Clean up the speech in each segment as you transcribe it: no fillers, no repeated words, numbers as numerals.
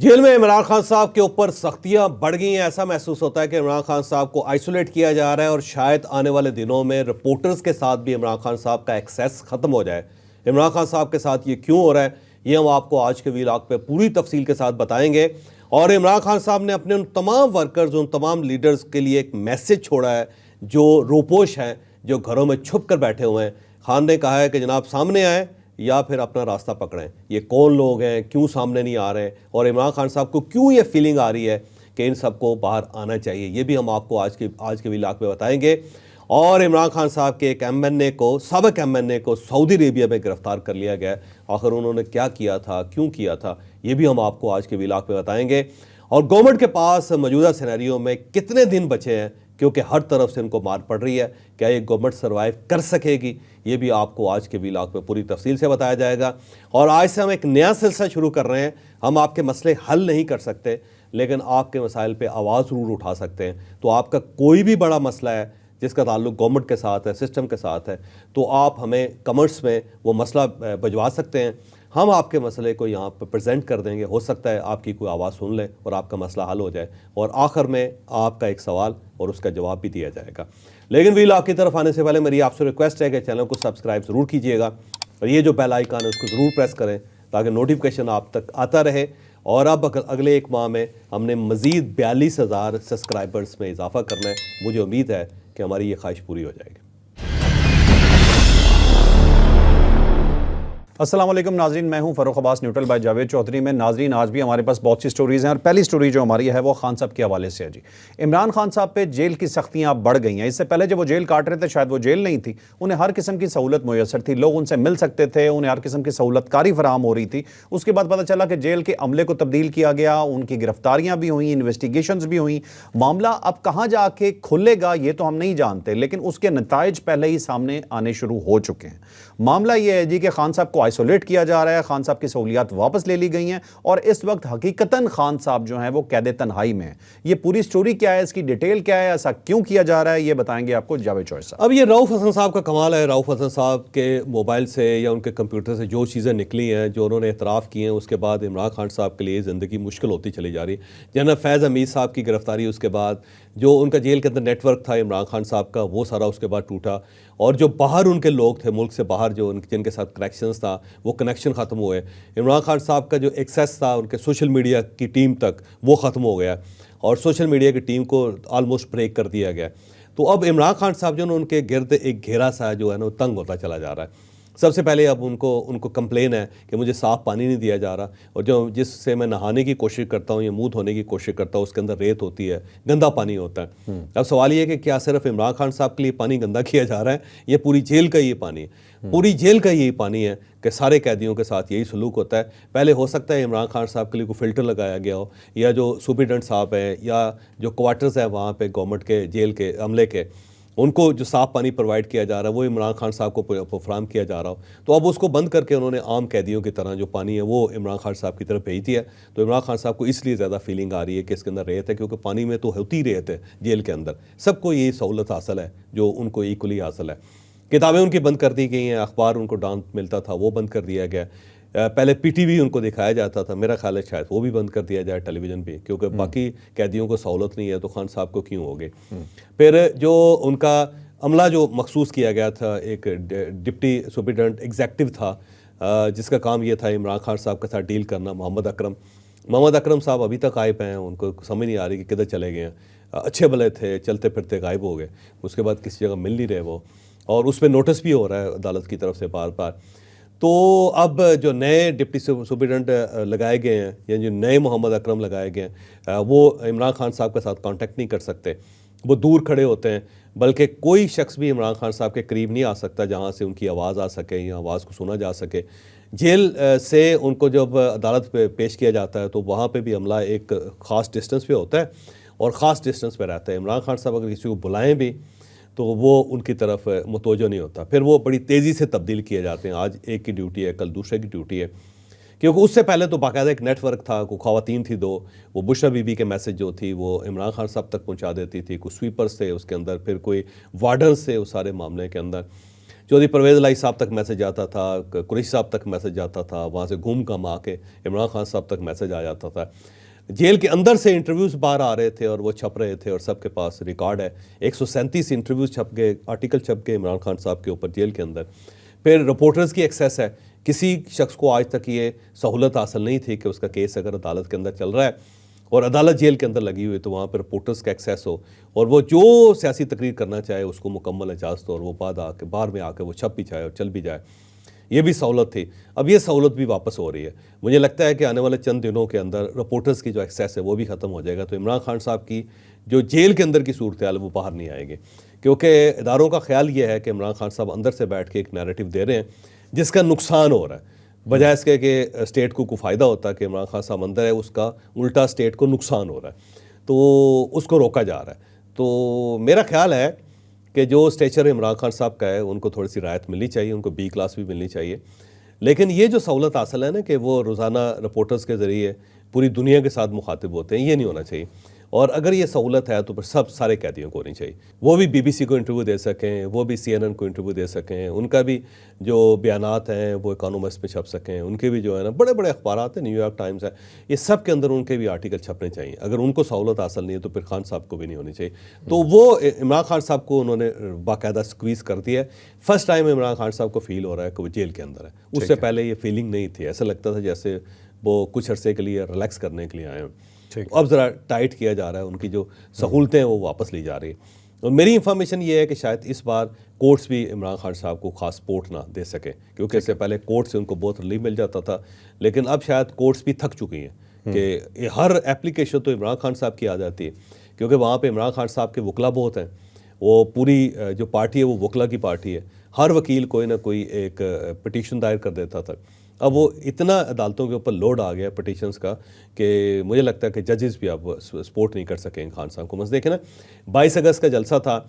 Jail में इमरान खान साहब के ऊपर सख्तियां बढ़ गई हैं। ऐसा महसूस होता है कि इमरान खान साहब को आइसोलेट किया जा रहा है और शायद आने वाले दिनों में रिपोर्टर्स के साथ भी इमरान खान साहब का एक्सेस खत्म हो जाए। इमरान खान साहब के साथ ये क्यों हो रहा है, ये हम आपको आज के वीलॉग पे पूरी तफसील के साथ बताएंगे। और इमरान खान साहब ने अपने उन तमाम वर्कर्स, उन तमाम लीडर्स के लिए एक मैसेज छोड़ा है जो रोपोश हैं, जो घरों में छुप कर बैठे हुए हैं। खान ने कहा है कि जनाब सामने आए या फिर अपना रास्ता पकड़ें। ये कौन लोग हैं, क्यों सामने नहीं आ रहे, और इमरान खान साहब को क्यों ये फीलिंग आ रही है कि इन सबको बाहर आना चाहिए, ये भी हम आपको आज के व्लॉग में बताएंगे। और इमरान खान साहब के एक एमएनए को, सबक एमएनए को सऊदी अरेबिया में गिरफ्तार कर लिया गया। आखिर उन्होंने क्या किया था, क्यों किया था, ये भी हम आपको आज के व्लॉग में बताएंगे। और गवर्नमेंट के पास मौजूदा सिनेरियो में कितने दिन बचे हैं, क्योंकि हर तरफ से इनको मार पड़ रही है। क्या ये गवर्नमेंट सर्वाइव कर सकेगी, ये भी आपको आज के व्लॉग में पूरी तफसील से बताया जाएगा। और आज से हम एक नया सिलसिला शुरू कर रहे हैं। हम आपके मसले हल नहीं कर सकते, लेकिन आपके मसाइल पे आवाज़ ज़रूर उठा सकते हैं। तो आपका कोई भी बड़ा मसला है जिसका ताल्लुक गवर्नमेंट के साथ है, सिस्टम के साथ है, तो आप हमें कमेंट्स में वो मसला भिजवा सकते हैं। हम आपके मसले को यहाँ पर प्रेजेंट कर देंगे। हो सकता है आपकी कोई आवाज़ सुन ले और आपका मसला हल हो जाए, और आखिर में आपका एक सवाल और उसका जवाब भी दिया जाएगा। लेकिन व्लॉग की तरफ आने से पहले मेरी आपसे रिक्वेस्ट है कि चैनल को सब्सक्राइब ज़रूर कीजिएगा और ये जो बेल आइकन है उसको ज़रूर प्रेस करें ताकि नोटिफिकेशन आप तक आता रहे। और अब अगले एक माह में हमने मज़ीद 42,000 सब्सक्राइबर्स में इजाफा करना है। मुझे उम्मीद है कि हमारी ये ख्वाहिश पूरी हो जाएगी। अस्सलाम वालेकुम नाजरीन, मैं हूं फ़ारूक अब्बास, न्यूट्रल बाय जावेद चौधरी में। नाजरीन, आज भी हमारे पास बहुत सी स्टोरीज़ हैं और पहली स्टोरी जो हमारी है वो खान साहब के हवाले से है जी। इमरान खान साहब पे जेल की सख्तियां बढ़ गई हैं। इससे पहले जब वो जेल काट रहे थे, शायद वो जेल नहीं थी, उन्हें हर किस्म की सहूलत मुयसर थी, लोग उनसे मिल सकते थे, उन्हें हर किस्म की सहूलतकारी फराहम हो रही थी। उसके बाद पता चला कि जेल के अमले को तब्दील किया गया, उनकी गिरफ्तारियाँ भी हुई, इन्वेस्टिगेशंस भी हुई। मामला अब कहाँ जाके खुलेगा ये तो हम नहीं जानते, लेकिन उसके नताइज पहले ही सामने आने शुरू हो चुके हैं। मामला ये है जी कि खान साहब को आइसोलेट किया जा रहा है, खान साहब की सहूलियात वापस ले ली गई हैं और इस वक्त हकीकतन खान साहब जो हैं वो कैद तन्हाई में हैं। ये पूरी स्टोरी क्या है, इसकी डिटेल क्या है, ऐसा क्यों किया जा रहा है, ये बताएंगे आपको जावेद चौधरी साहब। अब ये रऊफ़ हसन साहब का कमाल है। रऊफ़ हसन साहब के मोबाइल से या उनके कंप्यूटर से जो चीज़ें निकली हैं, जो उन्होंने एतराफ़ किए हैं, उसके बाद इमरान खान साहब के लिए ज़िंदगी मुश्किल होती चली जा रही है। जनरल फैज़ हमीद साहब की गिरफ्तारी, उसके बाद जो उनका जेल के अंदर नेटवर्क था इमरान खान साहब का, वो सारा उसके बाद टूटा। और जो बाहर उनके लोग थे, मुल्क से बाहर जो जिनके साथ कनेक्शंस था, वो कनेक्शन ख़त्म हुए। इमरान खान साहब का जो एक्सेस था उनके सोशल मीडिया की टीम तक, वो ख़त्म हो गया और सोशल मीडिया की टीम को आलमोस्ट ब्रेक कर दिया गया। तो अब इमरान खान साहब जो है उनके गिर्द एक घेरा सा जो है ना, तंग होता चला जा रहा है। सबसे पहले अब उनको कंप्लेन है कि मुझे साफ़ पानी नहीं दिया जा रहा, और जो जिससे मैं नहाने की कोशिश करता हूँ या मुँह धोने की कोशिश करता हूँ उसके अंदर रेत होती है, गंदा पानी होता है। अब सवाल ये है कि क्या सिर्फ इमरान खान साहब के लिए पानी गंदा किया जा रहा है, ये पूरी जेल का ये पानी है, पूरी जेल का यही पानी है कि सारे कैदियों के साथ यही सलूक होता है। पहले हो सकता है इमरान खान साहब के लिए कोई फ़िल्टर लगाया गया हो, या जो सुपरिटेंडेंट साहब है या जो क्वार्टर्स है वहाँ पे गवर्नमेंट के जेल के अमले के, उनको जो साफ़ पानी प्रोवाइड किया जा रहा है वो इमरान खान साहब को फराहम किया जा रहा हो। तो अब उसको बंद करके उन्होंने आम कैदियों की तरह जो पानी है वो इमरान खान साहब की तरफ भेज दिया। तो इमरान खान साहब को इसलिए ज़्यादा फीलिंग आ रही है कि इसके अंदर रेत है, क्योंकि पानी में तो होती रेत है जेल के अंदर। सबको ये सहूलत हासिल है जो उनको इक्वली हासिल है। किताबें उनकी बंद कर दी गई हैं, अखबार उनको डांस मिलता था वो बंद कर दिया गया। पहले पीटीवी उनको दिखाया जाता था, मेरा ख्याल है शायद वो भी बंद कर दिया जाए, टेलीविज़न पे, क्योंकि बाकी कैदियों को सहूलत नहीं है तो खान साहब को क्यों होगी। फिर जो उनका अमला जो मखसूस किया गया था, एक डिप्टी सुपरिटेंडेंट एग्जेक्टिव था जिसका काम ये था इमरान खान साहब के साथ डील करना, मोहम्मद अकरम साहब अभी तक गायब हैं। उनको समझ नहीं आ रही कि किधर चले गए हैं। अच्छे भले थे, चलते फिरते गायब हो गए, उसके बाद किसी जगह मिल नहीं रहे वो, और उस पर नोटिस भी हो रहा है अदालत की तरफ से बार बार। तो अब जो नए डिप्टी सुपरिटेंडेंट लगाए गए हैं या जो नए मोहम्मद अकरम लगाए गए हैं, वो इमरान खान साहब के साथ कांटेक्ट नहीं कर सकते, वो दूर खड़े होते हैं। बल्कि कोई शख्स भी इमरान खान साहब के करीब नहीं आ सकता जहाँ से उनकी आवाज़ आ सके या आवाज़ को सुना जा सके। जेल से उनको जब अदालत पे पेश किया जाता है तो वहाँ पे भी अमला एक ख़ास डिस्टेंस पे होता है और ख़ास डिस्टेंस पे रहता है। इमरान खान साहब अगर किसी को बुलाएं भी तो वो उनकी तरफ मुतवज्जो नहीं होता, फिर वो बड़ी तेज़ी से तब्दील किए जाते हैं। आज एक की ड्यूटी है, कल दूसरे की ड्यूटी है, क्योंकि उससे पहले तो बाकायदा एक नेटवर्क था, कोई ख़वातीन थी दो, वो बुशरा बीबी के मैसेज जो थी वो इमरान खान साहब तक पहुंचा देती थी, कुछ स्वीपर्स थे उसके अंदर, फिर कोई वार्डन्स थे उस सारे मामले के अंदर। चौधरी परवेज़ इलाही साहब तक मैसेज आता था, कुरैशी साहब तक मैसेज जाता था, वहाँ से घूम घाम आके इमरान खान साहब तक मैसेज आ जाता था। जेल के अंदर से इंटरव्यूज़ बाहर आ रहे थे और वो छप रहे थे और सबके पास रिकॉर्ड है। 137 इंटरव्यूज़ छप गए, आर्टिकल छप गए इमरान खान साहब के ऊपर जेल के अंदर। फिर रिपोर्टर्स की एक्सेस है, किसी शख्स को आज तक ये सहूलत हासिल नहीं थी कि उसका केस अगर अदालत के अंदर चल रहा है और अदालत जेल के अंदर लगी हुई तो वहाँ पर रिपोर्टर्स का एक्सेस हो और वो जो सियासी तकरीर करना चाहे उसको मुकम्मल इजाज़त हो और वो बाहर में आके वो छप भी जाए और चल भी जाए, ये भी सहूलत थी। अब ये सहूलत भी वापस हो रही है। मुझे लगता है कि आने वाले चंद दिनों के अंदर रिपोर्टर्स की जो एक्सेस है वो भी ख़त्म हो जाएगा, तो इमरान खान साहब की जो जेल के अंदर की सूरत हाल वो बाहर नहीं आएगी, क्योंकि इदारों का ख्याल ये है कि इमरान खान साहब अंदर से बैठ के एक नैरेटिव दे रहे हैं जिसका नुकसान हो रहा है, बजाय इसके कि स्टेट को फ़ायदा होता है कि इमरान खान साहब अंदर है, उसका उल्टा स्टेट को नुकसान हो रहा है, तो उसको रोका जा रहा है। तो मेरा ख्याल है कि जो स्टेचर इमरान खान साहब का है उनको थोड़ी सी राहत मिलनी चाहिए, उनको बी क्लास भी मिलनी चाहिए। लेकिन ये जो सहूलत हासिल है ना कि वो रोज़ाना रिपोर्टर्स के ज़रिए पूरी दुनिया के साथ मुखातिब होते हैं, ये नहीं होना चाहिए। और अगर ये सहूलत है तो फिर सब सारे कैदियों को होनी चाहिए, वो भी BBC को इंटरव्यू दे सकें, वो भी CNN को इंटरव्यू दे सकें, उनका भी जो बयानात हैं वो इकोनॉमिस्ट में छप सकें, उनके भी जो है ना बड़े बड़े अखबारात हैं, न्यूयॉर्क टाइम्स है, ये सब के अंदर उनके भी आर्टिकल छपने चाहिए। अगर उनको सहूलत हासिल नहीं है तो फिर खान साहब को भी नहीं होनी चाहिए। तो वो इमरान खान साहब को उन्होंने बाकायदा स्क्वीज़ कर दिया है। फर्स्ट टाइम इमरान खान साहब को फील हो रहा है कि वो जेल के अंदर है, उससे पहले ये फीलिंग नहीं थी, ऐसा लगता था जैसे वो कुछ अरसे के लिए रिलैक्स करने के लिए आए हैं। अब ज़रा टाइट किया जा रहा है, उनकी जो सहूलतें हैं वो वापस ली जा रही है। और मेरी इंफॉर्मेशन ये है कि शायद इस बार कोर्ट्स भी इमरान खान साहब को खास सपोर्ट ना दे सके, क्योंकि इससे पहले कोर्ट से उनको बहुत रिलीफ मिल जाता था, लेकिन अब शायद कोर्ट्स भी थक चुकी हैं कि हर एप्लीकेशन तो इमरान खान साहब की आ जाती है, क्योंकि वहाँ पे इमरान खान साहब के वकला बहुत हैं। वो पूरी जो पार्टी है वो वकला की पार्टी है, हर वकील कोई ना कोई एक पिटीशन दायर कर देता था। अब वो इतना अदालतों के ऊपर लोड आ गया पिटिशंस का कि मुझे लगता है कि जजेस भी अब सपोर्ट नहीं कर सकेंगे खान साहब को। मस देखें ना, 22 अगस्त का जलसा था,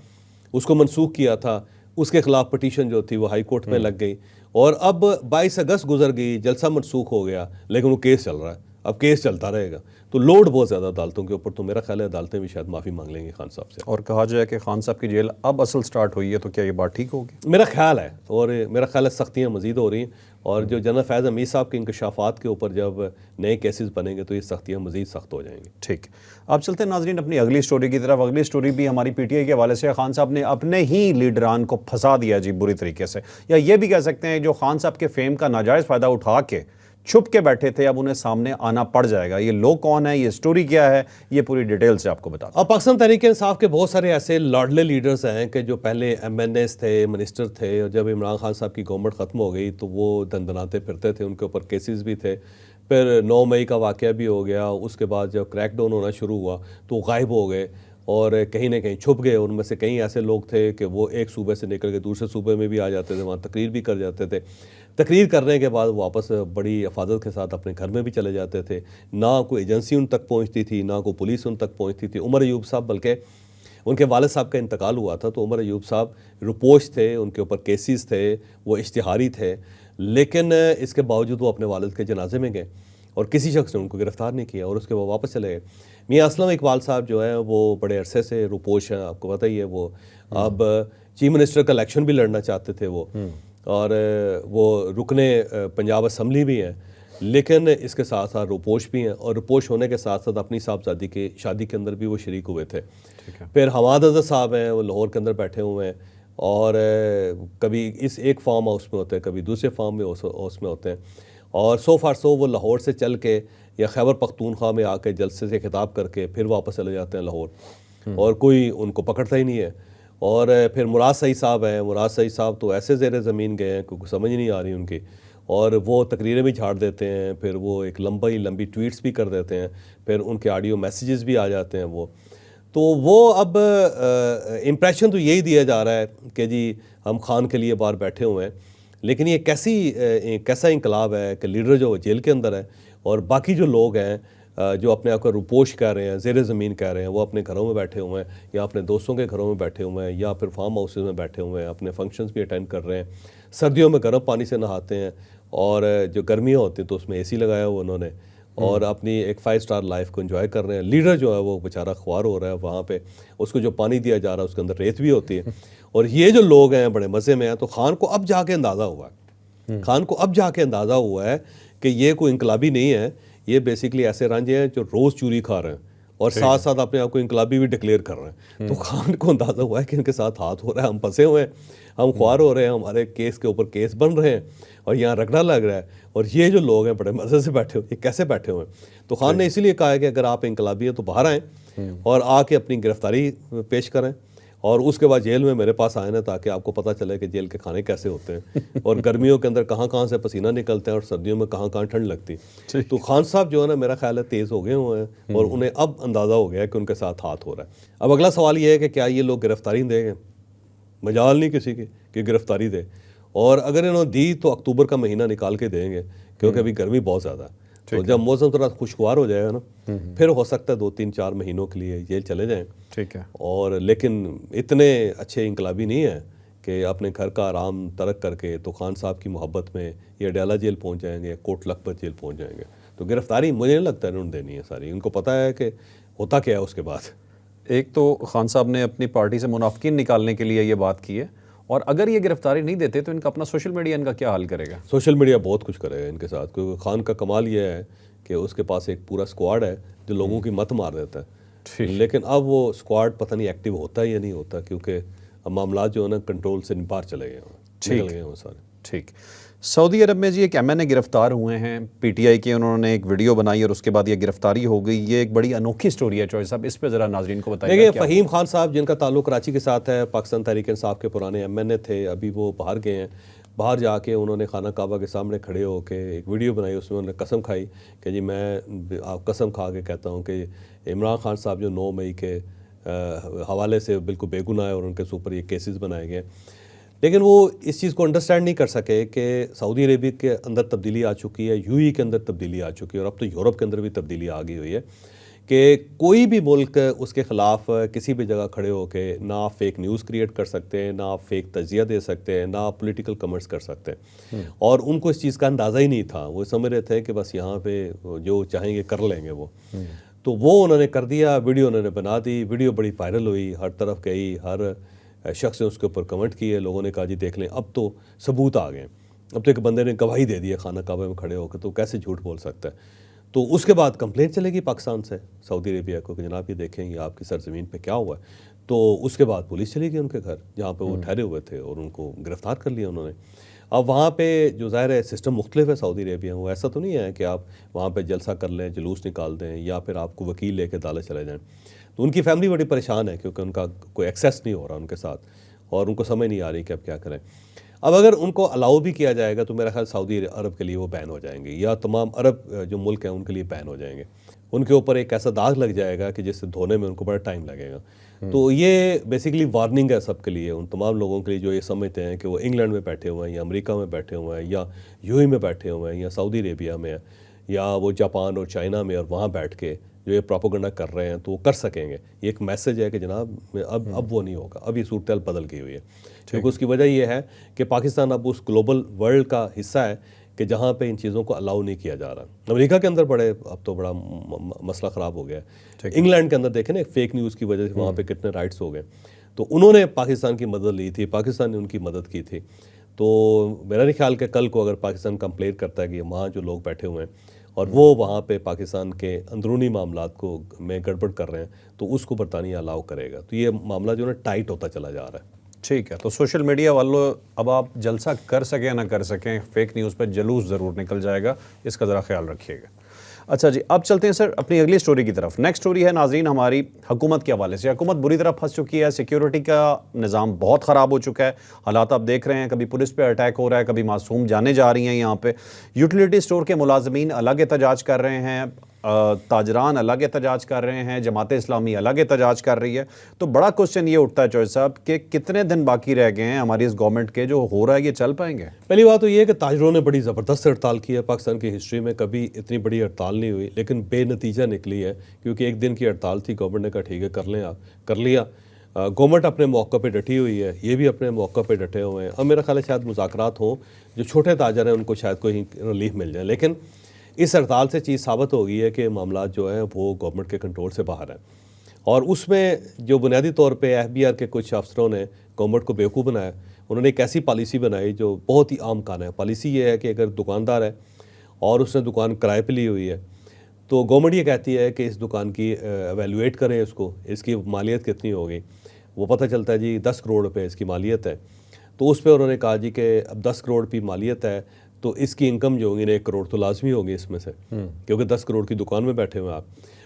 उसको मनसूख किया था, उसके खिलाफ पिटीशन जो थी वो हाई कोर्ट में लग गई और अब 22 अगस्त गुजर गई, जलसा मनसूख हो गया, लेकिन वो केस चल रहा है, अब केस चलता रहेगा, तो लोड बहुत ज़्यादा अदालतों के ऊपर। तो मेरा ख्याल है अदालतें भी शायद माफ़ी मांग लेंगे खान साहब से। और कहा जाए कि खान साहब की जेल अब असल स्टार्ट हुई है, तो क्या ये बात ठीक होगी? मेरा ख्याल है, और मेरा ख्याल है सख्तियाँ मज़ीद हो रही हैं, और जो जनरल फैज़ हमीद साहब के इंकशाफात के ऊपर जब नए केसेस बनेंगे तो ये सख्तियाँ मज़ीद सख्त हो जाएंगी। ठीक, अब चलते हैं नाजरीन अपनी अगली स्टोरी की तरफ। अगली स्टोरी भी हमारी PTI के हवाले से। खान साहब ने अपने ही लीडरान को फंसा दिया जी बुरी तरीके से, या ये भी कह सकते हैं जो खान साहब के फेम का नाजायज़ फ़ायदा उठा के छुप के बैठे थे अब उन्हें सामने आना पड़ जाएगा। ये लोग कौन है, ये स्टोरी क्या है, ये पूरी डिटेल से आपको बता। अब पाकिस्तान तहरीक इंसाफ के बहुत सारे ऐसे लाडले लीडर्स हैं कि जो पहले MNAs थे, मिनिस्टर थे, और जब इमरान खान साहब की गवर्नमेंट ख़त्म हो गई तो वो दंदनाते फिरते थे, उनके ऊपर केसेस भी थे। फिर 9 मई का वाक़या भी हो गया, उसके बाद जब क्रैकडाउन होना शुरू हुआ तो गायब हो गए और कहीं ना कहीं छुप गए। उनमें से कई ऐसे लोग थे कि वो एक सूबे से निकल के दूसरे सूबे में भी आ जाते थे, वहाँ तकरीर भी कर जाते थे, तकरीर करने के बाद वापस बड़ी हिफाजत के साथ अपने घर में भी चले जाते थे। ना कोई एजेंसी उन तक पहुँचती थी, ना कोई पुलिस उन तक पहुँचती थी। उमर अयूब साहब, बल्कि उनके वालिद साहब का इंतकाल हुआ था तो उमर अयूब साहब रुपोश थे, उनके ऊपर केसेस थे, वो इश्तिहारी थे, लेकिन इसके बावजूद वो अपने वालिद के जनाजे में गए और किसी शख्स ने उनको गिरफ़्तार नहीं किया और उसके बाद वापस चले गए। मियाँ असलम इकबाल साहब जो है वो बड़े अरसे से रुपोश हैं, आपको पता ही है। वो अब चीफ मिनिस्टर का इलेक्शन भी लड़ना चाहते थे वो, और वो रुकने पंजाब असम्बली भी हैं, लेकिन इसके साथ साथ रुपोश भी हैं, और रुपोश होने के साथ साथ अपनी साहबजादी के शादी के अंदर भी वो शरीक हुए थे। फिर हमाद अज़हर साहब हैं, वो लाहौर के अंदर बैठे हुए हैं और कभी इस एक फार्म हाउस में होते हैं, कभी दूसरे फार्म में हाउस में होते हैं, और सो फार सो वो लाहौर से चल के या खैबर पख्तूनख्वा में आके जलसे से खिताब करके फिर वापस चले जाते हैं लाहौर, और कोई उनको पकड़ता ही नहीं है। और फिर मुराद सईद साहब हैं, मुराद सईद साहब तो ऐसे ज़ेर ज़मीन गए हैं क्योंकि समझ नहीं आ रही उनकी, और वो तकरीरें भी झाड़ देते हैं, फिर वो एक लंबी ट्वीट्स भी कर देते हैं, फिर उनके ऑडियो मैसेजेस भी आ जाते हैं वो अब इम्प्रेशन तो यही दिया जा रहा है कि जी हम खान के लिए बाहर बैठे हुए हैं, लेकिन ये कैसा इंकलाब है कि लीडर जो जेल के अंदर है और बाकी जो लोग हैं जो अपने आप को रुपोश कह रहे हैं, ज़ेर ज़मीन कह रहे हैं, वो अपने घरों में बैठे हुए हैं या अपने दोस्तों के घरों में बैठे हुए हैं या फिर फार्म हाउसेज में बैठे हुए हैं, अपने फंक्शंस भी अटेंड कर रहे हैं, सर्दियों में गर्म पानी से नहाते हैं, और जो गर्मियाँ होती हैं तो उसमें AC लगाया हुआ उन्होंने, और अपनी एक 5 स्टार लाइफ को एंजॉय कर रहे हैं। लीडर जो है वो बेचारा ख्वार हो रहा है वहाँ पे, उसको जो पानी दिया जा रहा है उसके अंदर रेत भी होती है। और ये जो लोग हैं बड़े मज़े में हैं। तो खान को अब जाके अंदाज़ा हुआ है, खान को अब जाके अंदाज़ा हुआ है कि ये कोई इनकलाबी नहीं है, ये बेसिकली ऐसे रांझे हैं जो रोज़ चूरी खा रहे हैं और साथ साथ अपने आप को इनकलाबी भी डिक्लेयर कर रहे हैं। तो खान को अंदाज़ा हुआ है कि इनके साथ हाथ हो रहा है, हम फंसे हुए हैं, हम ख्वार हो रहे हैं, हमारे केस के ऊपर केस बन रहे हैं और यहाँ रगड़ा लग रहा है। और ये जो लोग हैं बड़े मज़े से बैठे हुए, ये कैसे बैठे हुए हैं? तो खान ने इसीलिए कहा है कि अगर आप इनकलाबी हैं तो बाहर आएँ और आके अपनी गिरफ्तारी पेश करें और उसके बाद जेल में मेरे पास आए ना, ताकि आपको पता चले कि जेल के खाने कैसे होते हैं और गर्मियों के अंदर कहाँ कहाँ से पसीना निकलते हैं और सर्दियों में कहाँ कहाँ ठंड लगती है। तो खान साहब जो है ना, मेरा ख्याल है तेज़ हो गए हुए हैं और उन्हें अब अंदाज़ा हो गया है कि उनके साथ हाथ हो रहा है। अब अगला सवाल ये है कि क्या ये लोग गिरफ्तारी देंगे? मजाल नहीं किसी की कि गिरफ्तारी दे, और अगर इन्होंने दी तो अक्टूबर का महीना निकाल के देंगे, क्योंकि अभी गर्मी बहुत ज़्यादा है। तो जब मौसम थोड़ा खुशगवार हो जाएगा ना, फिर हो सकता है 2-3-4 महीनों के लिए जेल चले जाएं। ठीक है। और लेकिन इतने अच्छे इनकलाबी नहीं है कि अपने घर का आराम तर्क करके तो खान साहब की मोहब्बत में ये अडयाला जेल पहुंच जाएंगे, कोट लखपत जेल पहुंच जाएंगे। तो गिरफ्तारी मुझे नहीं लगता इन्होंने देनी है सारी, उनको पता है कि होता क्या है उसके बाद। एक तो खान साहब ने अपनी पार्टी से मुनाफिकीन निकालने के लिए ये बात की है, और अगर ये गिरफ्तारी नहीं देते तो इनका अपना सोशल मीडिया इनका क्या हाल करेगा? सोशल मीडिया बहुत कुछ करेगा इनके साथ, क्योंकि खान का कमाल ये है कि उसके पास एक पूरा स्क्वाड है जो लोगों की मत मार देता है। लेकिन अब वो स्क्वाड पता नहीं एक्टिव होता है या नहीं होता, क्योंकि अब मामला जो है ना कंट्रोल से बाहर चले गए, निकल गए वो सारे। ठीक। सऊदी अरब में जी एक MNA गिरफ्तार हुए हैं, PTI के, उन्होंने एक वीडियो बनाई और उसके बाद ये गिरफ्तारी हो गई। ये एक बड़ी अनोखी स्टोरी है चौधरी साहब, इस पे ज़रा नाजरीन को बताइए। देखिए, फ़हीम खान साहब जिनका ताल्लुक कराची के साथ है, पाकिस्तान तहरीक इंसाफ के पुराने MNA थे, अभी वो बाहर गए हैं। बाहर जाके उन्होंने खाना काबा के सामने खड़े होकर एक वीडियो बनाई, उसमें उन्होंने कसम खाई कि जी मैं आप कसम खा के कहता हूँ कि इमरान खान साहब जो 9 मई के हवाले से बिल्कुल बेगुनाह है और उनके ऊपर ये केसेस बनाए गए। लेकिन वो इस चीज़ को अंडरस्टैंड नहीं कर सके कि सऊदी अरेबिया के अंदर तब्दीली आ चुकी है, UAE के अंदर तब्दीली आ चुकी है, और अब तो यूरोप के अंदर भी तब्दीली आ गई हुई है कि कोई भी मुल्क उसके ख़िलाफ़ किसी भी जगह खड़े होके ना आप फेक न्यूज़ क्रिएट कर सकते हैं, ना आप फेक तजिया दे सकते हैं, ना आप पॉलिटिकल कमेंट्स कर सकते हैं। और उनको इस चीज़ का अंदाज़ा ही नहीं था, वो समझ रहे थे कि बस यहाँ पे जो चाहेंगे कर लेंगे वो। तो वो उन्होंने कर दिया, वीडियो उन्होंने बना दी, वीडियो बड़ी वायरल हुई, हर तरफ गई, हर शख्स ने उसके ऊपर कमेंट किए, लोगों ने कहा जी देख लें अब तो सबूत आ गए, अब तो एक बंदे ने गवाही दे दी है खाना काबा में खड़े होकर, तो कैसे झूठ बोल सकता है। तो उसके बाद कंप्लेंट चलेगी पाकिस्तान से सऊदी अरेबिया को कि जनाब ये देखें ये आपकी सरजमीन पे क्या हुआ है। तो उसके बाद पुलिस चली गई उनके घर जहाँ पे वो ठहरे हुए थे और उनको गिरफ़्तार कर लिया उन्होंने। अब वहाँ पे जो ज़ाहिर है सिस्टम मुख्तलिफ है सऊदी अरेबिया में, वो ऐसा तो नहीं है कि आप वहाँ पे जलसा कर लें, जुलूस निकाल दें या फिर आपको वकील लेके अदालत चले जाएँ। तो उनकी फैमिली बड़ी परेशान है क्योंकि उनका कोई एक्सेस नहीं हो रहा उनके साथ और उनको समझ नहीं आ रही कि अब क्या करें। अब अगर उनको अलाउ भी किया जाएगा तो मेरा ख्याल सऊदी अरब के लिए वो बैन हो जाएंगे, या तमाम अरब जो मुल्क हैं उनके लिए बैन हो जाएंगे। उनके ऊपर एक ऐसा दाग लग जाएगा कि जिससे धोने में उनको बड़ा टाइम लगेगा। तो ये बेसिकली वार्निंग है सबके लिए, उन तमाम लोगों के लिए जो ये समझते हैं कि वो इंग्लैंड में बैठे हुए हैं या अमेरिका में बैठे हुए हैं या UAE में बैठे हुए हैं या सऊदी अरेबिया में है या वो जापान और चाइना में, और वहाँ बैठ के जो ये प्रोपेगेंडा कर रहे हैं तो वो कर सकेंगे। ये एक मैसेज है कि जनाब अब वो नहीं होगा, अब ये सूरत बदल गई हुई है। क्योंकि उसकी वजह ये है कि पाकिस्तान अब उस ग्लोबल वर्ल्ड का हिस्सा है कि जहाँ पे इन चीज़ों को अलाउ नहीं किया जा रहा। अमेरिका के अंदर अब तो बड़ा मसला ख़राब हो गया है। इंग्लैंड के अंदर देखें ना, फेक न्यूज़ की वजह से वहाँ पे कितने राइट्स हो गए। तो उन्होंने पाकिस्तान की मदद ली थी, पाकिस्तान ने उनकी मदद की थी। तो मेरा नहीं ख्याल कि कल को अगर पाकिस्तान कंप्लेन करता है कि वहाँ जो लोग बैठे हुए हैं और वो वहाँ पे पाकिस्तान के अंदरूनी मामलात को में गड़बड़ कर रहे हैं तो उसको बरतानिया अलाउ करेगा। तो ये मामला जो है टाइट होता चला जा रहा है। ठीक है, तो सोशल मीडिया वालों अब आप जलसा कर सकें ना कर सकें, फेक न्यूज़ पर जलूस ज़रूर निकल जाएगा, इसका ज़रा ख्याल रखिएगा। अच्छा जी, अब चलते हैं सर अपनी अगली स्टोरी की तरफ। नेक्स्ट स्टोरी है नाजरीन हमारी हुकूमत के हवाले से। हुकूमत बुरी तरह फंस चुकी है, सिक्योरिटी का निज़ाम बहुत ख़राब हो चुका है। हालात आप देख रहे हैं, कभी पुलिस पे अटैक हो रहा है, कभी मासूम जाने जा रही हैं। यहाँ पे यूटिलिटी स्टोर के मुलाजमीन अलग एहतजाज कर रहे हैं, ताजरान अलग एहतजाज कर रहे हैं, जमात इस्लामी अलग एहतजाज कर रही है। तो बड़ा क्वेश्चन ये उठता है चौधरी साहब कि कितने दिन बाकी रह गए हैं हमारी इस गवर्नमेंट के, जो हो रहा है ये चल पाएंगे? पहली बात तो ये है कि ताजरों ने बड़ी ज़बरदस्त हड़ताल की है। पाकिस्तान की हिस्ट्री में कभी इतनी बड़ी हड़ताल नहीं हुई, लेकिन बेनतीजा निकली है क्योंकि एक दिन की हड़ताल थी। गवर्नमेंट ने कहा ठीक है कर लें, आप कर लिया। गवर्नमेंट अपने मौक़े पे डटी हुई है, ये भी अपने मौक़े पे डटे हुए हैं। अब मेरा ख्याल है शायद मुज़ाकरात हों, जो छोटे ताजर हैं उनको शायद कोई रिलीफ मिल जाए। लेकिन इस हड़ताल से चीज़ साबित हो गई है कि मामला जो है वो गवर्नमेंट के कंट्रोल से बाहर है, और उसमें जो बुनियादी तौर पे एफबीआर के कुछ अफसरों ने गवर्नमेंट को बेवकूफ़ बनाया। उन्होंने एक ऐसी पॉलिसी बनाई जो बहुत ही आम कान है। पॉलिसी ये है कि अगर दुकानदार है और उसने दुकान किराए पे ली हुई है, तो गवर्नमेंट ये कहती है कि इस दुकान की एवेलुएट करें इसको, इसकी मालियत कितनी होगी। वो पता चलता है जी 10 करोड़ रुपए इसकी मालियत है। तो उस पे उन्होंने कहा जी कि अब 10 करोड़ की मालियत है तो इसकी इनकम जो होगी ना 1 करोड़ तो लाजमी होगी इसमें से, क्योंकि 10 करोड़ की दुकान में बैठे हुए आप,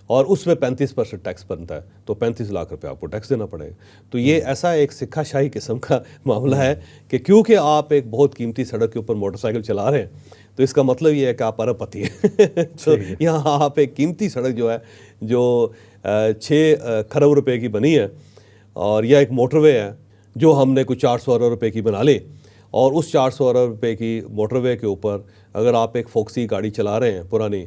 और उसमें 35% टैक्स बनता है, तो 35 लाख रुपए आपको टैक्स देना पड़ेगा। तो ये ऐसा एक सिक्खाशाही किस्म का मामला है कि क्योंकि आप एक बहुत कीमती सड़क के ऊपर मोटरसाइकिल चला रहे हैं, तो इसका मतलब ये है कि आप अरबपति हैं। तो यहाँ आप एक कीमती सड़क जो है जो 6 खरब रुपए की बनी है, और यह एक मोटरवे है जो हमने कुछ 400 अरब रुपए की बना ली, और उस 400 अरब रुपए की मोटरवे के ऊपर अगर आप एक फोक्सी गाड़ी चला रहे हैं पुरानी,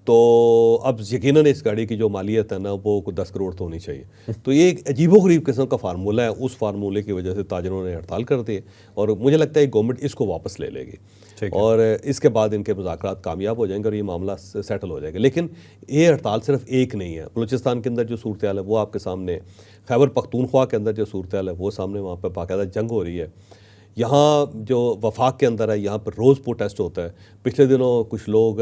तो अब यकीनन इस गाड़ी की जो मालियत है ना वो 10 करोड़ तो होनी चाहिए। तो ये एक अजीबोगरीब किस्म का फार्मूला है। उस फार्मूले की वजह से ताजरों ने हड़ताल कर दी, और मुझे लगता है गवर्नमेंट इसको वापस ले लेगी और इसके बाद इनके मुज़ाकरात कामयाब हो जाएंगे और ये मामला सेटल हो जाएगा। लेकिन ये हड़ताल सिर्फ एक नहीं है। बलूचिस्तान के अंदर जो सूरत हाल है वो आपके सामने, खैबर पख्तूनख्वा के अंदर जो सूरत हाल है वो सामने, वहाँ पर बाकायदा जंग हो रही है। यहाँ जो वफाक के अंदर है यहाँ पर रोज़ प्रोटेस्ट होता है। पिछले दिनों कुछ लोग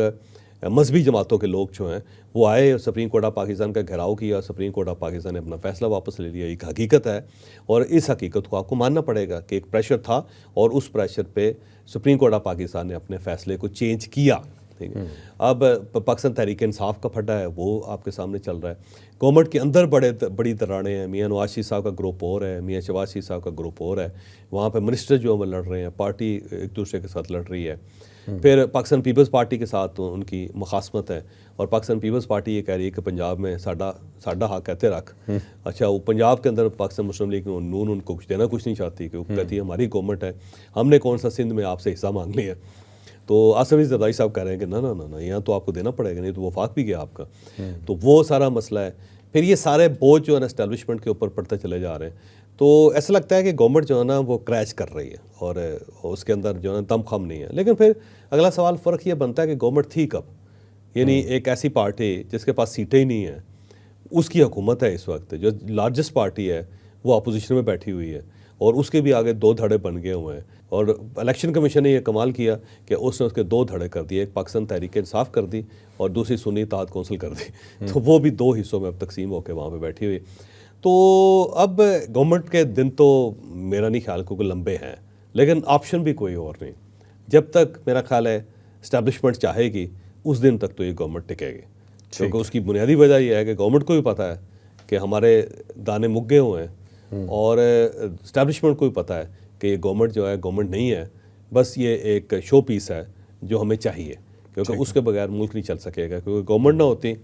मजहबी जमातों के लोग जो हैं वो आए, सुप्रीम कोर्ट ऑफ पाकिस्तान का घेराव किया, सुप्रीम कोर्ट ऑफ पाकिस्तान ने अपना फ़ैसला वापस ले लिया। एक हकीकत है और इस हकीकत को आपको मानना पड़ेगा कि एक प्रेशर था और उस प्रेशर पे सुप्रीम कोर्ट ऑफ पाकिस्तान ने अपने फ़ैसले को चेंज किया। ठीक है, अब पाकिस्तान तहरीक इंसाफ का फड्डा है वो आपके सामने चल रहा है। गवर्नमेंट के अंदर बड़ी दरारें हैं। मियाँ नवाज शरीफ साहब का ग्रुप और है, मियाँ शहबाज शरीफ साहब का ग्रुप और है। वहाँ पे मिनिस्टर जो है लड़ रहे हैं, पार्टी एक दूसरे के साथ लड़ रही है। फिर पाकिस्तान पीपल्स पार्टी के साथ उनकी मुखासमत है, और पाकिस्तान पीपल्स पार्टी ये कह रही है कि पंजाब में साडा हक कहते रख। अच्छा, वो पंजाब के अंदर पाकिस्तान मुस्लिम लीग नून उनको कुछ देना कुछ नहीं चाहती, क्योंकि कहती है हमारी गवर्नमेंट है, हमने कौन सा सिंध में आपसे हिस्सा मांग लिया। तो आसिफ जरदारी साहब कह रहे हैं कि ना ना ना ना, यहाँ तो आपको देना पड़ेगा, नहीं तो वफाक भी गया आपका। तो वो सारा मसला है। फिर ये सारे बोझ जो है ना एस्टेब्लिशमेंट के ऊपर पड़ते चले जा रहे हैं। तो ऐसा लगता है कि गवर्नमेंट जो है ना वो क्रैश कर रही है और उसके अंदर जो है दम खम नहीं है। लेकिन फिर अगला सवाल फ़र्क ये बनता है कि गवर्नमेंट थी कब? यानी एक ऐसी पार्टी जिसके पास सीटें ही नहीं हैं, उसकी हुकूमत है इस वक्त, जो लार्जेस्ट पार्टी है वो अपोजिशन में बैठी हुई है, और उसके भी आगे 2 धड़े बन गए हुए हैं। और इलेक्शन कमीशन ने यह कमाल किया कि उसने उसके 2 धड़े कर दिए, एक पाकिस्तान तहरीक इंसाफ कर दी और दूसरी सुन्नी इत्तेहाद कौंसिल कर दी। तो वो भी 2 हिस्सों में अब तकसीम होकर वहाँ पे बैठी हुई। तो अब गवर्नमेंट के दिन तो मेरा नहीं ख्याल को लंबे हैं, लेकिन ऑप्शन भी कोई और नहीं। जब तक मेरा ख्याल है इस्टेब्लिशमेंट चाहेगी उस दिन तक तो ये गवर्नमेंट टिकेगी, क्योंकि उसकी बुनियादी वजह यह है कि गवर्नमेंट को भी पता है कि हमारे दाने मुक गए हुए हैं, और इस्टेब्लिशमेंट को भी पता है कि ये गवर्नमेंट जो है गवर्नमेंट नहीं है, बस ये एक शो पीस है जो हमें चाहिए, क्योंकि उसके बगैर मुल्क नहीं चल सकेगा। क्योंकि गवर्नमेंट ना होती,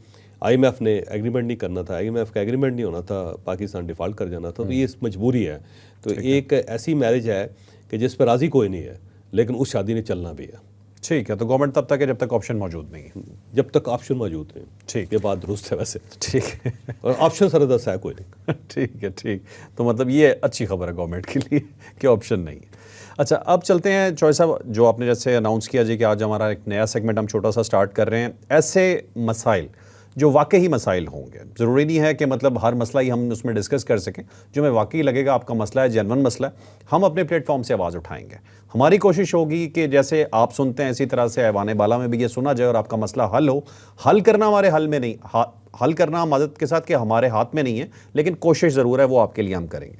IMF ने एग्रीमेंट नहीं करना था, IMF का एग्रीमेंट नहीं होना था, पाकिस्तान डिफ़ॉल्ट कर जाना था। तो ये मजबूरी है। तो एक ऐसी मैरिज है कि जिस पर राज़ी कोई नहीं है, लेकिन उस शादी ने चलना भी है। ठीक है, तो गवर्नमेंट तब तक है जब तक ऑप्शन मौजूद नहीं है। जब तक ऑप्शन मौजूद नहीं। ठीक, ये बात दुरुस्त है वैसे। ठीक है, और ऑप्शन सरदस्त है कोई नहीं। ठीक है, ठीक। तो मतलब ये अच्छी खबर है गवर्नमेंट के लिए कि ऑप्शन नहीं है। अच्छा, अब चलते हैं चॉइस साहब, जो आपने जैसे अनाउंस किया जी कि आज हमारा एक नया सेगमेंट हम छोटा सा स्टार्ट कर रहे हैं। ऐसे मसाइल जो वाकई मसाइल होंगे, ज़रूरी नहीं है कि मतलब हर मसला ही हम उसमें डिस्कस कर सकें, जो हमें वाकई लगेगा आपका मसला है, जेन्युइन मसला है, हम अपने प्लेटफॉर्म से आवाज़ उठाएंगे। हमारी कोशिश होगी कि जैसे आप सुनते हैं इसी तरह से ऐवान बाला में भी ये सुना जाए और आपका मसला हल हो। हल करना हमारे हल में नहीं, हल करना मदद के साथ कि हमारे हाथ में नहीं है, लेकिन कोशिश ज़रूर है, वो आपके लिए हम करेंगे।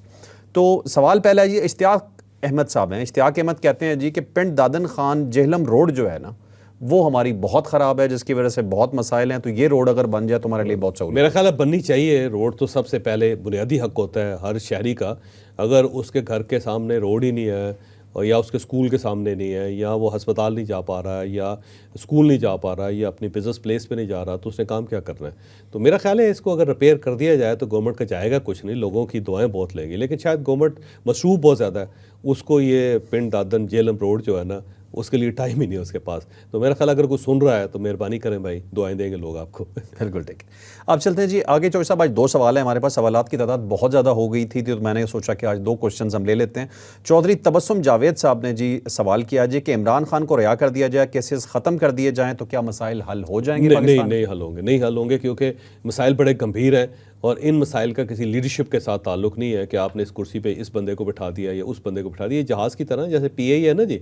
तो सवाल पहला ये इश्तियाक अहमद साहब हैं। इश्तियाक अहमद कहते हैं जी कि पिंड दादन खान जेहलम रोड जो है ना, वो हमारी बहुत ख़राब है, जिसकी वजह से बहुत मसाइल हैं। तो ये रोड अगर बन जाए तो हमारे लिए बहुत सहूलियत। मेरा ख्याल है बननी चाहिए। रोड तो सबसे पहले बुनियादी हक होता है हर शहरी का। अगर उसके घर के सामने रोड ही नहीं है, और या उसके स्कूल के सामने नहीं है, या वो हस्पताल नहीं जा पा रहा है, या स्कूल नहीं जा पा रहा है, या अपनी बिजनेस प्लेस पे नहीं जा रहा, तो उसने काम क्या करना है? तो मेरा ख्याल है इसको अगर रिपेयर कर दिया जाए तो गवर्नमेंट का जाएगा कुछ नहीं, लोगों की दुआएं बहुत लेंगी। लेकिन शायद गवर्नमेंट मसरूफ़ बहुत ज़्यादा है, उसको ये पिंड दादन जेहलम रोड जो है ना उसके लिए टाइम ही नहीं है उसके पास। तो मेरा ख्याल अगर कोई सुन रहा है तो मेहरबानी करें भाई, दुआएं देंगे लोग आपको। बिल्कुल ठीक है। अब चलते हैं जी आगे। चौधरी साहब आज 2 सवाल है हमारे पास, सवालात की तादाद बहुत ज़्यादा हो गई थी तो मैंने सोचा कि आज 2 क्वेश्चन हम ले लेते हैं। चौधरी तबस्सुम जावेद साहब ने जी सवाल किया जी कि इमरान खान को रिहा कर दिया जाए, केसेस ख़त्म कर दिए जाएँ तो क्या मसाइल हल हो जाएंगे पाकिस्तान? नहीं हल होंगे क्योंकि मसाइल बड़े गंभीर हैं और इन मसाइल का किसी लीडरशिप के साथ ताल्लुक़ नहीं है कि आपने इस कुर्सी पे इस बंदे को बिठा दिया या उस बंदे को बिठा दिया। जहाज़ की तरह जैसे PAE है ना जी,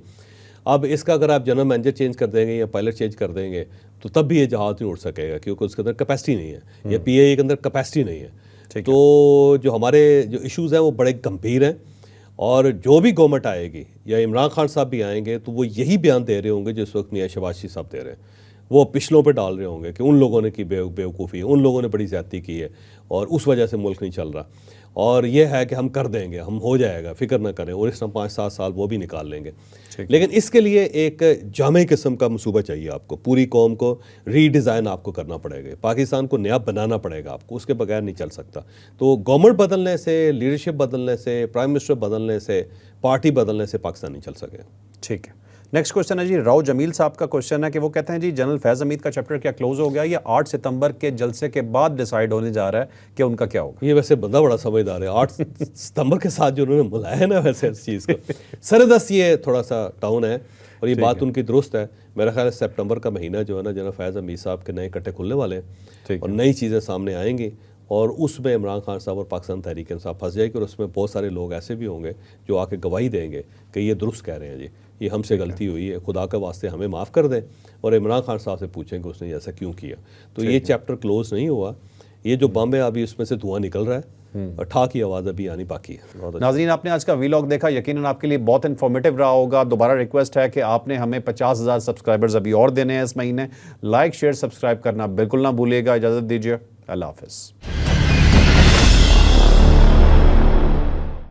अब इसका अगर आप जनरल मैनेजर चेंज कर देंगे या पायलट चेंज कर देंगे तो तब भी ये जहाज़ नहीं उड़ सकेगा क्योंकि उसके अंदर कैपेसिटी नहीं है या PAE के अंदर कैपेसिटी नहीं है। तो जो हमारे जो इश्यूज़ हैं वो बड़े गंभीर हैं और जो भी गवर्नमेंट आएगी या इमरान खान साहब भी आएंगे तो वो यही बयान दे रहे होंगे जिस वक्त मियां शहबाज शरीफ साहब दे रहे हैं। वो पिछलों पे डाल रहे होंगे कि उन लोगों ने की बेवकूफ़ी है, उन लोगों ने बड़ी ज़्यादती की है और उस वजह से मुल्क नहीं चल रहा। और ये है कि हम कर देंगे, हम हो जाएगा, फिक्र ना करें, और इस तरह 5-7 साल वो भी निकाल लेंगे। लेकिन इसके लिए एक जामे किस्म का मंसूबा चाहिए आपको, पूरी कौम को रीडिज़ाइन आपको करना पड़ेगा, पाकिस्तान को नया बनाना पड़ेगा आपको, उसके बगैर नहीं चल सकता। तो गवर्नमेंट बदलने से, लीडरशिप बदलने से, प्राइम मिनिस्टर बदलने से, पार्टी बदलने से पाकिस्तान नहीं चल सके। ठीक है। नेक्स्ट क्वेश्चन है जी राव जमील साहब का क्वेश्चन है कि वो कहते हैं जी जनरल फैज़ हमीद का चैप्टर क्या क्लोज हो गया या 8 सितंबर के जलसे के बाद डिसाइड होने जा रहा है कि उनका क्या होगा? ये वैसे बंदा बड़ा समझदार है, 8 सितंबर के साथ जो उन्होंने बुलाया है ना वैसे इस चीज़ को सरदस्त ये थोड़ा सा टाउन है और ये बात उनकी दुरुस्त है। मेरा ख्याल है सितंबर का महीना जो है ना जनरल फैज़ हमीद साहब के नए कट्टे खुलने वाले हैं और नई चीज़ें सामने आएंगी और उसमें इमरान खान साहब और पाकिस्तान तहरीक इंसाफ फंस जाएगी और उसमें बहुत सारे लोग ऐसे भी होंगे जो आके गवाही देंगे कि ये दुरुस्त कह रहे हैं जी, ये हमसे गलती हुई है, खुदा के वास्ते हमें माफ़ कर दें, और इमरान खान साहब से पूछेंगे उसने ऐसा क्यों किया। तो ये चैप्टर क्लोज नहीं हुआ, ये जो बम है अभी उसमें से धुआं निकल रहा है और ठा की आवाज़ अभी आनी बाकी है। नाज़रीन आपने आज का वीलॉग देखा, यकीनन आपके लिए बहुत इन्फॉर्मेटिव रहा होगा। दोबारा रिक्वेस्ट है कि आपने हमें 50,000 सब्सक्राइबर्स अभी और देने हैं इस महीने। लाइक शेयर सब्सक्राइब करना बिल्कुल ना भूलिएगा। इजाज़त दीजिए, अल्लाह हाफ़िज़।